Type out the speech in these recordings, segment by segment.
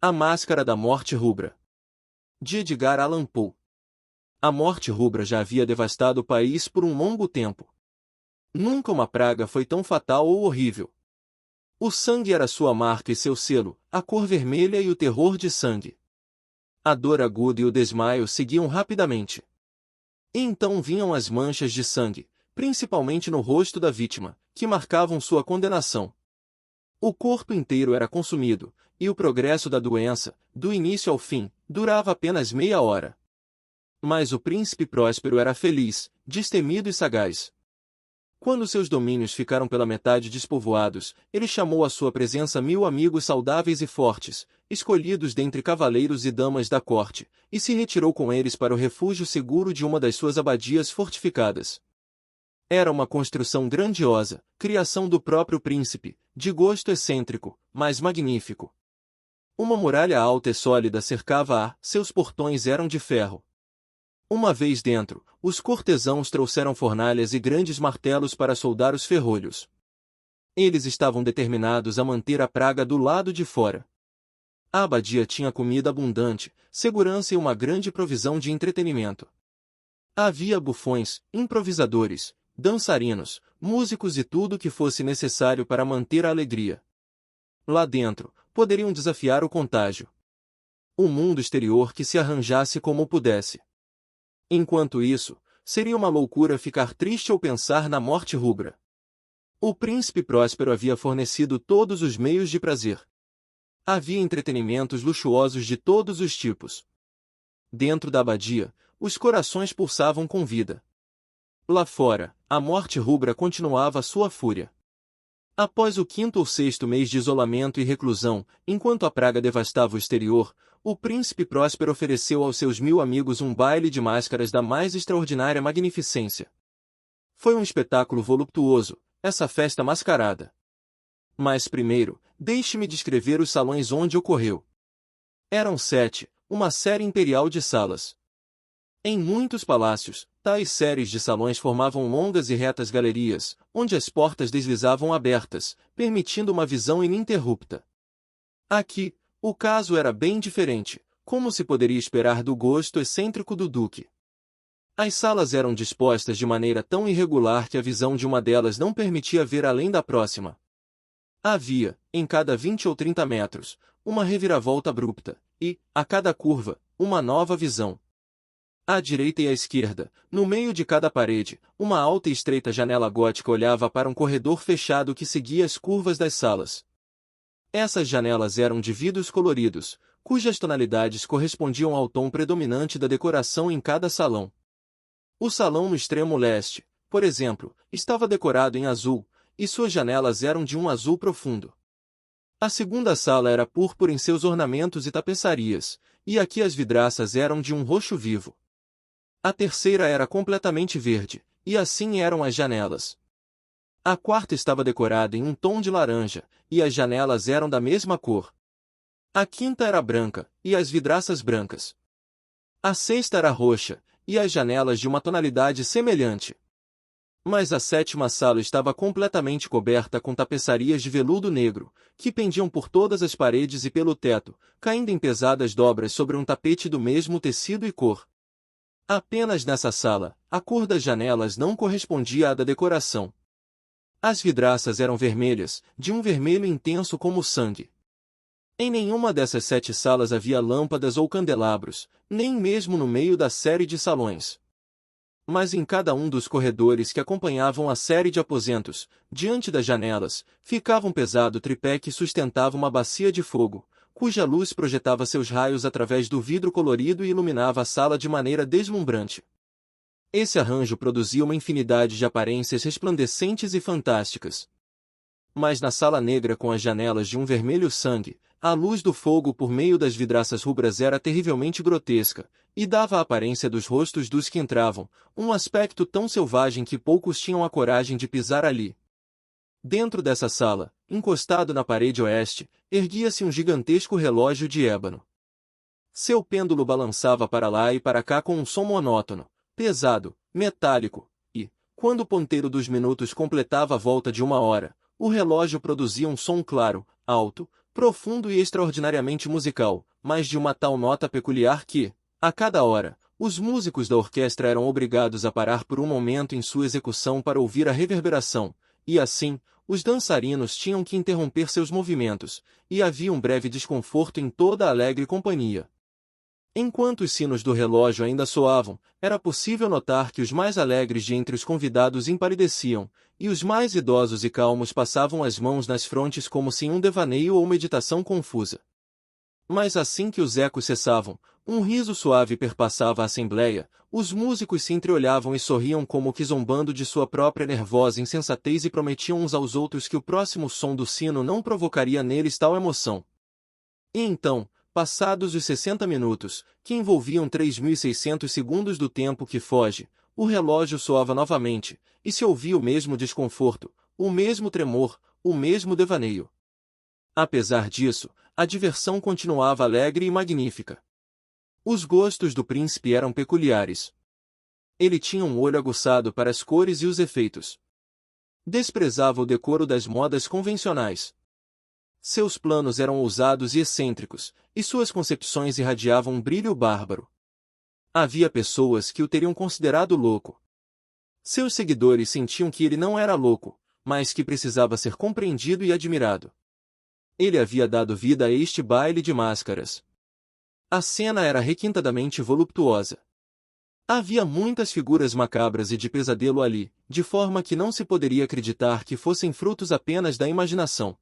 A Máscara da Morte Rubra, de Edgar Allan Poe. A morte rubra já havia devastado o país por um longo tempo. Nunca uma praga foi tão fatal ou horrível. O sangue era sua marca e seu selo, a cor vermelha e o terror de sangue. A dor aguda e o desmaio seguiam rapidamente. E então vinham as manchas de sangue, principalmente no rosto da vítima, que marcavam sua condenação. O corpo inteiro era consumido, e o progresso da doença, do início ao fim, durava apenas meia hora. Mas o príncipe Próspero era feliz, destemido e sagaz. Quando seus domínios ficaram pela metade despovoados, ele chamou à sua presença 1000 amigos saudáveis e fortes, escolhidos dentre cavaleiros e damas da corte, e se retirou com eles para o refúgio seguro de uma das suas abadias fortificadas. Era uma construção grandiosa, criação do próprio príncipe, de gosto excêntrico, mas magnífico. Uma muralha alta e sólida cercava-a, seus portões eram de ferro. Uma vez dentro, os cortesãos trouxeram fornalhas e grandes martelos para soldar os ferrolhos. Eles estavam determinados a manter a praga do lado de fora. A abadia tinha comida abundante, segurança e uma grande provisão de entretenimento. Havia bufões, improvisadores, dançarinos, músicos e tudo o que fosse necessário para manter a alegria. Lá dentro, poderiam desafiar o contágio. O mundo exterior que se arranjasse como pudesse. Enquanto isso, seria uma loucura ficar triste ou pensar na morte rubra. O príncipe Próspero havia fornecido todos os meios de prazer. Havia entretenimentos luxuosos de todos os tipos. Dentro da abadia, os corações pulsavam com vida. Lá fora, a morte rubra continuava sua fúria. Após o 5º ou 6º mês de isolamento e reclusão, enquanto a praga devastava o exterior, o príncipe Próspero ofereceu aos seus 1000 amigos um baile de máscaras da mais extraordinária magnificência. Foi um espetáculo voluptuoso, essa festa mascarada. Mas primeiro, deixe-me descrever os salões onde ocorreu. Eram 7, uma série imperial de salas. Em muitos palácios, tais séries de salões formavam longas e retas galerias, onde as portas deslizavam abertas, permitindo uma visão ininterrupta. Aqui, o caso era bem diferente, como se poderia esperar do gosto excêntrico do duque. As salas eram dispostas de maneira tão irregular que a visão de uma delas não permitia ver além da próxima. Havia, em cada 20 ou 30 metros, uma reviravolta abrupta, e, a cada curva, uma nova visão. À direita e à esquerda, no meio de cada parede, uma alta e estreita janela gótica olhava para um corredor fechado que seguia as curvas das salas. Essas janelas eram de vidros coloridos, cujas tonalidades correspondiam ao tom predominante da decoração em cada salão. O salão no extremo leste, por exemplo, estava decorado em azul, e suas janelas eram de um azul profundo. A segunda sala era púrpura em seus ornamentos e tapeçarias, e aqui as vidraças eram de um roxo vivo. A terceira era completamente verde, e assim eram as janelas. A quarta estava decorada em um tom de laranja, e as janelas eram da mesma cor. A quinta era branca, e as vidraças brancas. A sexta era roxa, e as janelas de uma tonalidade semelhante. Mas a sétima sala estava completamente coberta com tapeçarias de veludo negro, que pendiam por todas as paredes e pelo teto, caindo em pesadas dobras sobre um tapete do mesmo tecido e cor. Apenas nessa sala, a cor das janelas não correspondia à da decoração. As vidraças eram vermelhas, de um vermelho intenso como o sangue. Em nenhuma dessas 7 salas havia lâmpadas ou candelabros, nem mesmo no meio da série de salões. Mas em cada um dos corredores que acompanhavam a série de aposentos, diante das janelas, ficava um pesado tripé que sustentava uma bacia de fogo, cuja luz projetava seus raios através do vidro colorido e iluminava a sala de maneira deslumbrante. Esse arranjo produzia uma infinidade de aparências resplandecentes e fantásticas. Mas na sala negra com as janelas de um vermelho sangue, a luz do fogo por meio das vidraças rubras era terrivelmente grotesca, e dava a aparência dos rostos dos que entravam, um aspecto tão selvagem que poucos tinham a coragem de pisar ali. Dentro dessa sala, encostado na parede oeste, erguia-se um gigantesco relógio de ébano. Seu pêndulo balançava para lá e para cá com um som monótono, pesado, metálico, e, quando o ponteiro dos minutos completava a volta de 1 hora, o relógio produzia um som claro, alto, profundo e extraordinariamente musical, mas de uma tal nota peculiar que, a cada hora, os músicos da orquestra eram obrigados a parar por um momento em sua execução para ouvir a reverberação, e assim, os dançarinos tinham que interromper seus movimentos, e havia um breve desconforto em toda a alegre companhia. Enquanto os sinos do relógio ainda soavam, era possível notar que os mais alegres de entre os convidados empalideciam, e os mais idosos e calmos passavam as mãos nas frontes como se em um devaneio ou meditação confusa. Mas assim que os ecos cessavam, um riso suave perpassava a assembleia, os músicos se entreolhavam e sorriam como que zombando de sua própria nervosa insensatez e prometiam uns aos outros que o próximo som do sino não provocaria neles tal emoção. E então, passados os 60 minutos, que envolviam 3.600 segundos do tempo que foge, o relógio soava novamente, e se ouvia o mesmo desconforto, o mesmo tremor, o mesmo devaneio. Apesar disso, a diversão continuava alegre e magnífica. Os gostos do príncipe eram peculiares. Ele tinha um olho aguçado para as cores e os efeitos. Desprezava o decoro das modas convencionais. Seus planos eram ousados e excêntricos, e suas concepções irradiavam um brilho bárbaro. Havia pessoas que o teriam considerado louco. Seus seguidores sentiam que ele não era louco, mas que precisava ser compreendido e admirado. Ele havia dado vida a este baile de máscaras. A cena era requintadamente voluptuosa. Havia muitas figuras macabras e de pesadelo ali, de forma que não se poderia acreditar que fossem frutos apenas da imaginação.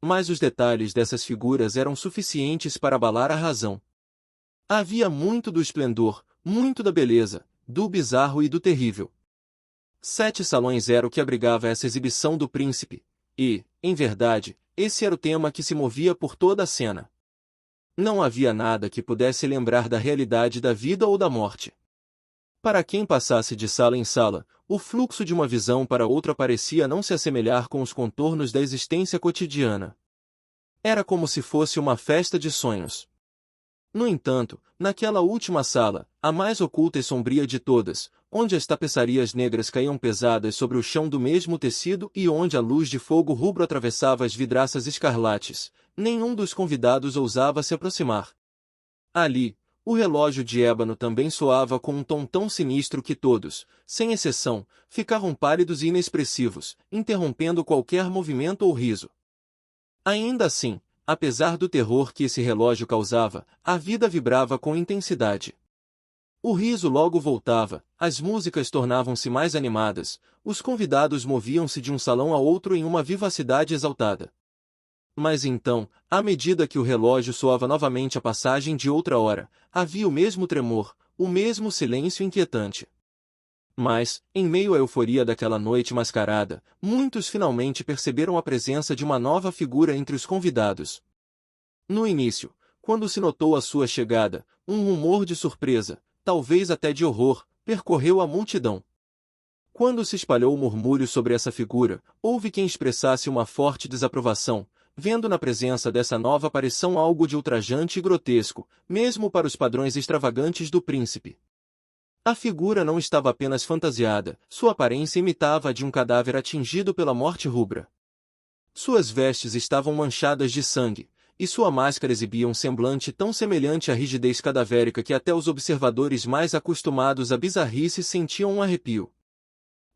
Mas os detalhes dessas figuras eram suficientes para abalar a razão. Havia muito do esplendor, muito da beleza, do bizarro e do terrível. 7 salões era o que abrigava essa exibição do príncipe, e, em verdade, esse era o tema que se movia por toda a cena. Não havia nada que pudesse lembrar da realidade da vida ou da morte. Para quem passasse de sala em sala, o fluxo de uma visão para outra parecia não se assemelhar com os contornos da existência cotidiana. Era como se fosse uma festa de sonhos. No entanto, naquela última sala, a mais oculta e sombria de todas, onde as tapeçarias negras caíam pesadas sobre o chão do mesmo tecido e onde a luz de fogo rubro atravessava as vidraças escarlates, nenhum dos convidados ousava se aproximar. Ali, o relógio de ébano também soava com um tom tão sinistro que todos, sem exceção, ficavam pálidos e inexpressivos, interrompendo qualquer movimento ou riso. Ainda assim, apesar do terror que esse relógio causava, a vida vibrava com intensidade. O riso logo voltava, as músicas tornavam-se mais animadas, os convidados moviam-se de um salão a outro em uma vivacidade exaltada. Mas então, à medida que o relógio soava novamente a passagem de outra hora, havia o mesmo tremor, o mesmo silêncio inquietante. Mas, em meio à euforia daquela noite mascarada, muitos finalmente perceberam a presença de uma nova figura entre os convidados. No início, quando se notou a sua chegada, um rumor de surpresa, talvez até de horror, percorreu a multidão. Quando se espalhou o murmúrio sobre essa figura, houve quem expressasse uma forte desaprovação, vendo na presença dessa nova aparição algo de ultrajante e grotesco, mesmo para os padrões extravagantes do príncipe. A figura não estava apenas fantasiada, sua aparência imitava a de um cadáver atingido pela morte rubra. Suas vestes estavam manchadas de sangue, e sua máscara exibia um semblante tão semelhante à rigidez cadavérica que até os observadores mais acostumados à bizarrice sentiam um arrepio.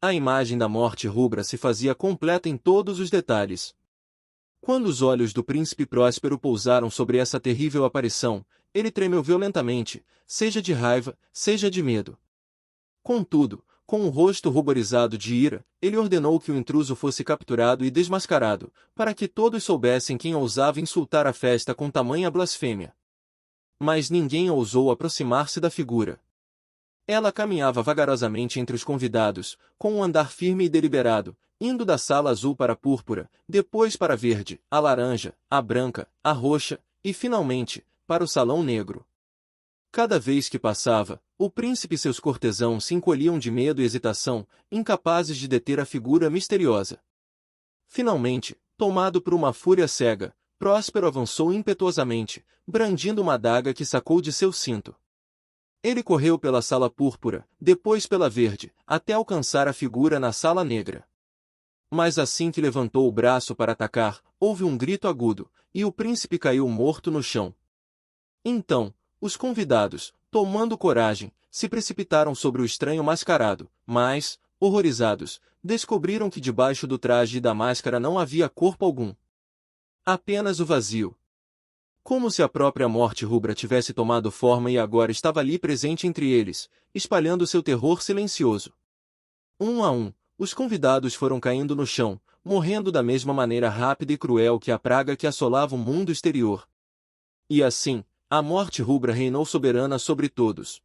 A imagem da morte rubra se fazia completa em todos os detalhes. Quando os olhos do príncipe Próspero pousaram sobre essa terrível aparição, ele tremeu violentamente, seja de raiva, seja de medo. Contudo, com o rosto ruborizado de ira, ele ordenou que o intruso fosse capturado e desmascarado, para que todos soubessem quem ousava insultar a festa com tamanha blasfêmia. Mas ninguém ousou aproximar-se da figura. Ela caminhava vagarosamente entre os convidados, com um andar firme e deliberado, indo da sala azul para a púrpura, depois para a verde, a laranja, a branca, a roxa, e finalmente, para o salão negro. Cada vez que passava, o príncipe e seus cortesãos se encolhiam de medo e hesitação, incapazes de deter a figura misteriosa. Finalmente, tomado por uma fúria cega, Próspero avançou impetuosamente, brandindo uma adaga que sacou de seu cinto. Ele correu pela sala púrpura, depois pela verde, até alcançar a figura na sala negra. Mas assim que levantou o braço para atacar, houve um grito agudo, e o príncipe caiu morto no chão. Então, os convidados, tomando coragem, se precipitaram sobre o estranho mascarado, mas, horrorizados, descobriram que debaixo do traje e da máscara não havia corpo algum. Apenas o vazio. Como se a própria morte rubra tivesse tomado forma e agora estava ali presente entre eles, espalhando seu terror silencioso. Um a um, os convidados foram caindo no chão, morrendo da mesma maneira rápida e cruel que a praga que assolava o mundo exterior. E assim, a morte rubra reinou soberana sobre todos.